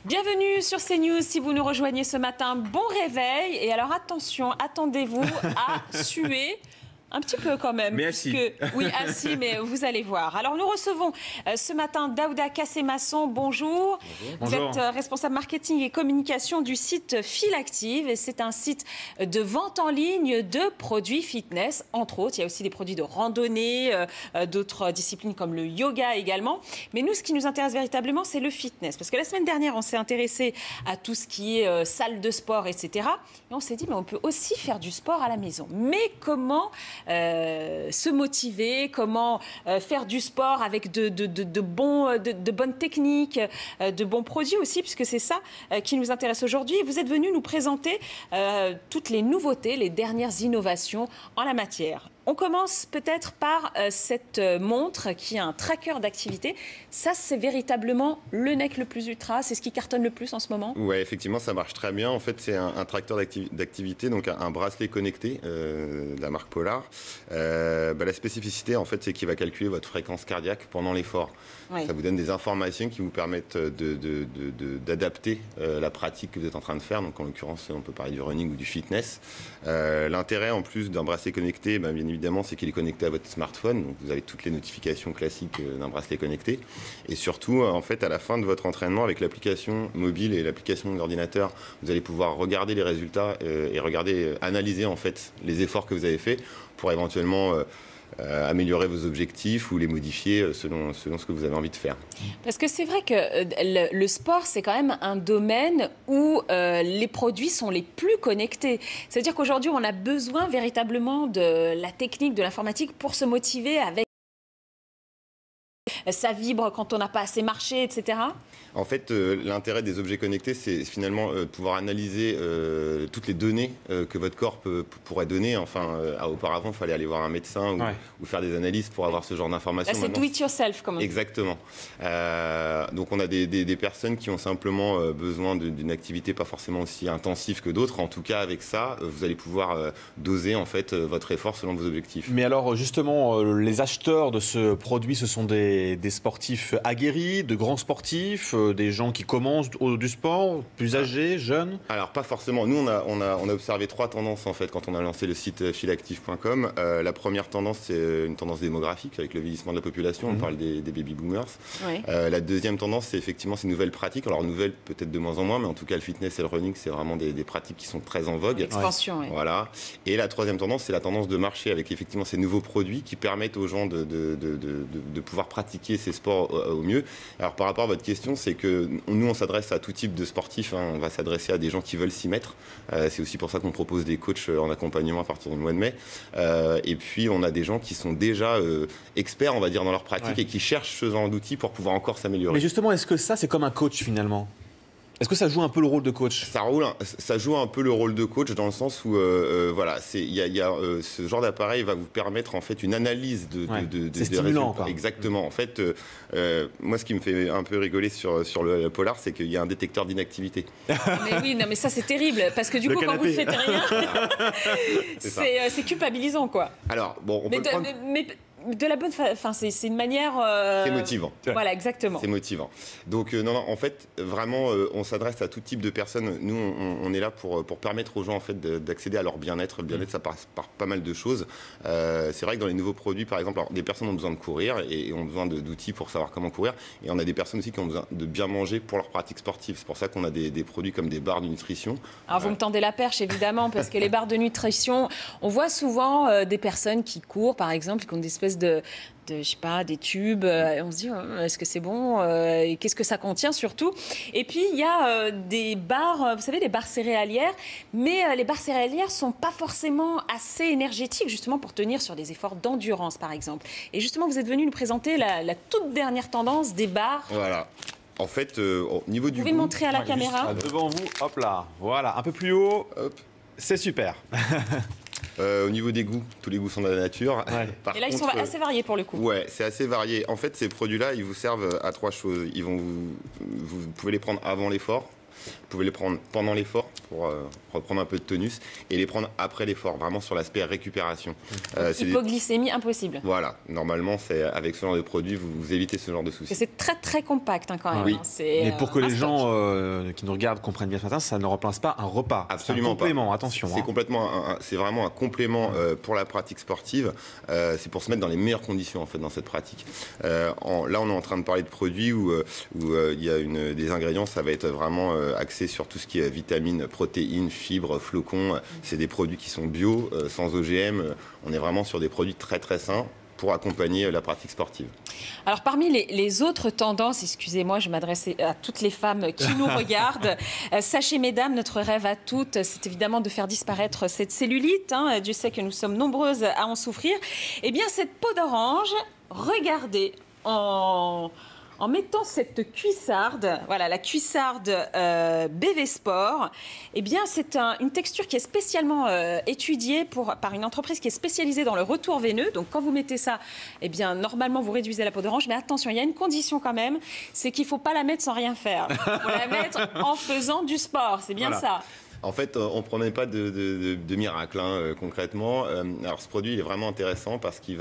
Bienvenue sur CNews. Si vous nous rejoignez ce matin, bon réveil. Et alors attention, attendez-vous à suer. Un petit peu quand même. Mais assis. Oui, assis, mais vous allez voir. Alors nous recevons ce matin Daouda Kassé-Masson. Bonjour. Vous êtes responsable marketing et communication du site Philactive. Et c'est un site de vente en ligne de produits fitness, entre autres. Il y a aussi des produits de randonnée, d'autres disciplines comme le yoga également. Mais nous, ce qui nous intéresse véritablement, c'est le fitness. Parce que la semaine dernière, on s'est intéressé à tout ce qui est salle de sport, etc. Et on s'est dit, mais on peut aussi faire du sport à la maison. Mais comment se motiver, comment faire du sport avec de bonnes techniques, de bons produits aussi, puisque c'est ça qui nous intéresse aujourd'hui. Vous êtes venu nous présenter toutes les nouveautés, les dernières innovations en la matière. On commence peut-être par cette montre qui a un tracker d'activité. Ça, c'est véritablement le NEC le plus ultra. C'est ce qui cartonne le plus en ce moment. Oui, effectivement, ça marche très bien. En fait, c'est un tracker d'activité, donc un bracelet connecté de la marque Polar. La spécificité, en fait, c'est qu'il va calculer votre fréquence cardiaque pendant l'effort. Oui. Ça vous donne des informations qui vous permettent d'adapter la pratique que vous êtes en train de faire. Donc, en l'occurrence, on peut parler du running ou du fitness. L'intérêt, en plus d'un bracelet connecté, bien évidemment, c'est qu'il est connecté à votre smartphone. Donc, vous avez toutes les notifications classiques d'un bracelet connecté. Et surtout, en fait, à la fin de votre entraînement, avec l'application mobile et l'application de l'ordinateur, vous allez pouvoir regarder les résultats et analyser, en fait, les efforts que vous avez faits pour éventuellement améliorer vos objectifs ou les modifier selon ce que vous avez envie de faire. Parce que c'est vrai que le sport, c'est quand même un domaine où les produits sont les plus connectés. C'est-à-dire qu'aujourd'hui, on a besoin véritablement de la technique, de l'informatique pour se motiver avec ça vibre quand on n'a pas assez marché, etc. En fait, l'intérêt des objets connectés, c'est finalement pouvoir analyser toutes les données que votre corps pourrait donner. Enfin, auparavant, il fallait aller voir un médecin ou faire des analyses pour avoir ce genre d'informations. Là, c'est do it yourself, comme on dit. Exactement. Donc, on a des personnes qui ont simplement besoin d'une activité pas forcément aussi intensive que d'autres. En tout cas, avec ça, vous allez pouvoir doser en fait votre effort selon vos objectifs. Mais alors, justement, les acheteurs de ce produit, ce sont des sportifs aguerris, de grands sportifs, des gens qui commencent du sport, plus âgés, jeunes? Alors, pas forcément. Nous, on a observé 3 tendances, en fait, quand on a lancé le site philactive.com. La première tendance, c'est une tendance démographique, avec le vieillissement de la population. On parle des baby-boomers. Oui. La deuxième tendance, c'est effectivement ces nouvelles pratiques. Alors, nouvelles, peut-être de moins en moins, mais en tout cas, le fitness et le running, c'est vraiment des pratiques qui sont très en vogue. Expansion, oui. Voilà. Et la troisième tendance, c'est la tendance de marché, avec effectivement ces nouveaux produits qui permettent aux gens de pouvoir pratiquer ces sports au mieux. Alors, par rapport à votre question, c'est que nous, on s'adresse à tout type de sportifs. On va s'adresser à des gens qui veulent s'y mettre. C'est aussi pour ça qu'on propose des coachs en accompagnement à partir du mois de mai. Et puis, on a des gens qui sont déjà experts, on va dire, dans leur pratique et qui cherchent ce genre d'outils pour pouvoir encore s'améliorer. Mais justement, est-ce que ça, c'est comme un coach finalement ? Est-ce que ça joue un peu le rôle de coach ? Ça joue un peu le rôle de coach dans le sens où voilà, ce genre d'appareil va vous permettre en fait une analyse c'est stimulant, quoi. Exactement. En fait, moi, ce qui me fait un peu rigoler sur le Polar, c'est qu'il y a un détecteur d'inactivité. Mais oui, non, mais ça c'est terrible parce que du coup, quand vous ne faites rien, c'est culpabilisant, quoi. Alors bon, on peut le prendre... de la bonne façon, c'est une manière... C'est motivant. Voilà, exactement. C'est motivant. Donc, non, en fait, vraiment, on s'adresse à tout type de personnes. Nous, on est là pour permettre aux gens, en fait, d'accéder à leur bien-être. Le bien-être, ça passe par pas mal de choses. C'est vrai que dans les nouveaux produits, par exemple, alors, des personnes ont besoin de courir et ont besoin d'outils pour savoir comment courir. Et on a des personnes aussi qui ont besoin de bien manger pour leur pratique sportive. C'est pour ça qu'on a des produits comme des barres de nutrition. Alors, vous me tendez la perche, évidemment, parce que les barres de nutrition, on voit souvent des personnes qui courent, par exemple, qui ont des espèces de je sais pas, des tubes, et on se dit est-ce que c'est bon, et qu'est-ce que ça contient surtout. Et puis il y a des barres, vous savez, des barres céréalières, mais les barres céréalières sont pas forcément assez énergétiques justement pour tenir sur des efforts d'endurance par exemple. Et justement vous êtes venu nous présenter la toute dernière tendance des barres. Voilà. En fait, au niveau du goût... Vous pouvez montrer à la caméra. Devant vous, hop là, voilà, un peu plus haut, c'est super. Au niveau des goûts, tous les goûts sont de la nature. Et là, ils sont assez variés pour le coup. Ouais, c'est assez varié. En fait, ces produits-là, ils vous servent à 3 choses. Vous pouvez les prendre avant l'effort. Vous pouvez les prendre pendant l'effort pour reprendre un peu de tonus et les prendre après l'effort, vraiment sur l'aspect récupération. Hypoglycémie impossible. Voilà, normalement, avec ce genre de produit, vous évitez ce genre de soucis. C'est très très compact quand même. Oui. Mais pour que les gens qui nous regardent comprennent bien ce matin, ça ne remplace pas un repas. Absolument un complément, pas. Attention. C'est vraiment un complément pour la pratique sportive. C'est pour se mettre dans les meilleures conditions en fait dans cette pratique. Là, on est en train de parler de produits où il y a des ingrédients, ça va être vraiment axé sur tout ce qui est vitamines, protéines, fibres, flocons. C'est des produits qui sont bio, sans OGM. On est vraiment sur des produits très très sains pour accompagner la pratique sportive. Alors parmi les autres tendances, excusez-moi, je m'adresse à toutes les femmes qui nous regardent. Sachez mesdames, notre rêve à toutes, c'est évidemment de faire disparaître cette cellulite. Dieu sait que nous sommes nombreuses à en souffrir. Eh bien cette peau d'orange, regardez, en mettant cette cuissarde, voilà la cuissarde BV Sport, eh bien c'est une texture qui est spécialement étudiée par une entreprise qui est spécialisée dans le retour veineux. Donc quand vous mettez ça, eh bien normalement vous réduisez la peau d'orange, mais attention, il y a une condition quand même, c'est qu'il ne faut pas la mettre sans rien faire. Il faut la mettre en faisant du sport, c'est bien ça. En fait, on ne promet pas de miracle, concrètement. Alors, ce produit il est vraiment intéressant parce qu'il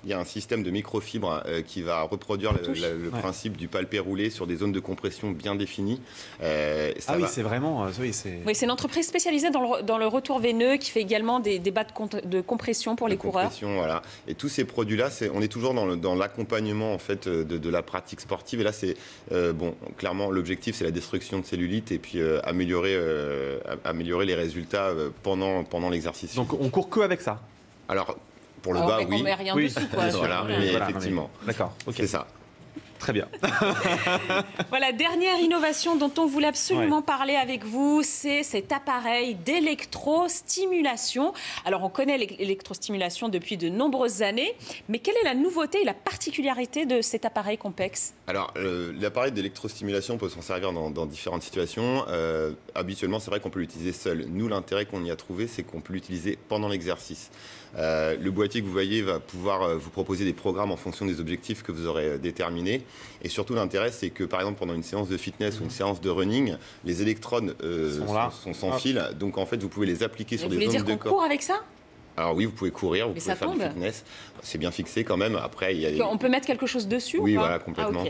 y a un système de microfibres qui va reproduire le principe du palpé roulé sur des zones de compression bien définies. C'est vraiment... Oui, c'est une entreprise spécialisée dans le retour veineux qui fait également des bas de compression pour les coureurs. Voilà. Et tous ces produits-là, on est toujours dans l'accompagnement en fait, de la pratique sportive. Et là, clairement, l'objectif, c'est la destruction de cellulite et puis améliorer les résultats pendant l'exercice. Donc on court que avec ça? Alors pour le bas, oui. On met rien dessus, quoi. Voilà, mais effectivement. D'accord, ok. C'est ça. Très bien. Voilà, dernière innovation dont on voulait absolument parler avec vous, c'est cet appareil d'électrostimulation. Alors, on connaît l'électrostimulation depuis de nombreuses années, mais quelle est la nouveauté et la particularité de cet appareil Compex? Alors, l'appareil d'électrostimulation, on peut s'en servir dans différentes situations. Habituellement, c'est vrai qu'on peut l'utiliser seul. Nous, l'intérêt qu'on y a trouvé, c'est qu'on peut l'utiliser pendant l'exercice. Le boîtier que vous voyez va pouvoir vous proposer des programmes en fonction des objectifs que vous aurez déterminés. Et surtout, l'intérêt, c'est que, par exemple, pendant une séance de fitness ou une séance de running, les électrodes sont sans fil. Donc, en fait, vous pouvez les appliquer sur des zones de corps. Vous voulez dire qu'on court avec ça? Alors oui, vous pouvez courir, vous pouvez faire du fitness. C'est bien fixé quand même. Après, on peut mettre quelque chose dessus? Oui, ou pas? voilà, complètement.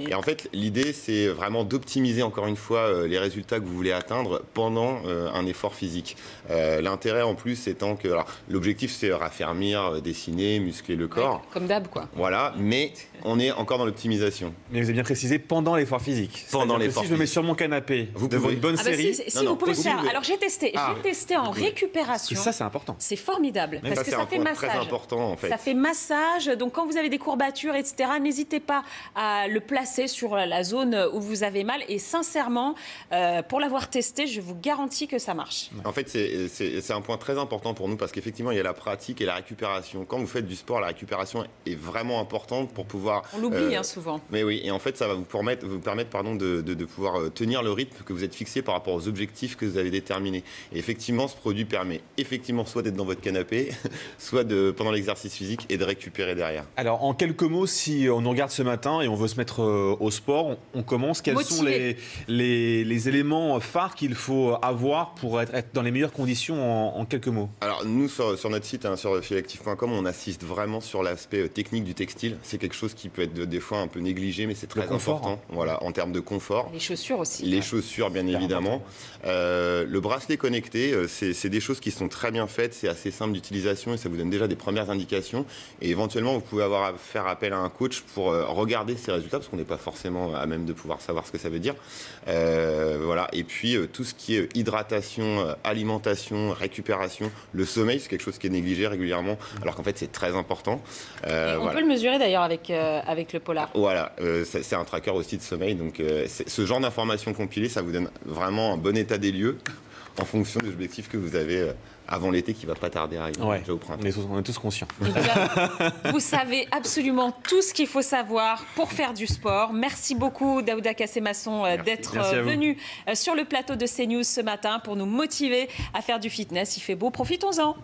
Et en fait, l'idée, c'est vraiment d'optimiser encore une fois les résultats que vous voulez atteindre pendant un effort physique. L'intérêt en plus étant que l'objectif, c'est raffermir, dessiner, muscler le corps. Comme d'hab, quoi. Voilà, mais on est encore dans l'optimisation. Mais vous avez bien précisé pendant l'effort physique. Pendant l'effort physique. Si je me mets sur mon canapé devant une bonne série... Si, vous pouvez le faire. Alors j'ai testé. J'ai testé en récupération. Et ça, c'est important. C'est formidable. Parce que ça fait massage. Très important, en fait. Ça fait massage. Donc quand vous avez des courbatures, etc., n'hésitez pas à le placer sur la zone où vous avez mal. Et sincèrement, pour l'avoir testé, je vous garantis que ça marche. En fait, c'est un point très important pour nous parce qu'effectivement, il y a la pratique et la récupération. Quand vous faites du sport, la récupération est vraiment importante pour pouvoir... On l'oublie souvent. Mais oui, et en fait, ça va vous permettre de pouvoir tenir le rythme que vous êtes fixé par rapport aux objectifs que vous avez déterminés. Et effectivement, ce produit permet soit d'être dans votre canapé, soit pendant l'exercice physique et de récupérer derrière. Alors, en quelques mots, si on nous regarde ce matin et on veut se mettre au sport, on commence. Quels sont les éléments phares qu'il faut avoir pour être dans les meilleures conditions en quelques mots? Alors, nous, sur notre site, sur filactive.com, on assiste vraiment sur l'aspect technique du textile. C'est quelque chose qui peut être des fois un peu négligé, mais c'est très important. Voilà, en termes de confort. Les chaussures aussi. Les chaussures, bien évidemment. Le bracelet connecté, c'est des choses qui sont très bien faites, c'est assez simple d'utilisation et ça vous donne déjà des premières indications. Et éventuellement, vous pouvez faire appel à un coach pour regarder ces résultats, parce qu'on n'est pas forcément à même de pouvoir savoir ce que ça veut dire. Voilà. Et puis, tout ce qui est hydratation, alimentation, récupération, le sommeil, c'est quelque chose qui est négligé régulièrement, alors qu'en fait, c'est très important. On peut le mesurer d'ailleurs avec le Polar. Voilà, c'est un tracker aussi de sommeil. Donc, ce genre d'informations compilées, ça vous donne vraiment un bon état des lieux en fonction des objectifs que vous avez avant l'été qui ne va pas tarder à arriver déjà au printemps. On est tous conscients. Vous savez absolument tout ce qu'il faut savoir pour faire du sport. Merci beaucoup Daouda Kassé-Masson d'être venu sur le plateau de CNews ce matin pour nous motiver à faire du fitness. Il fait beau, profitons-en.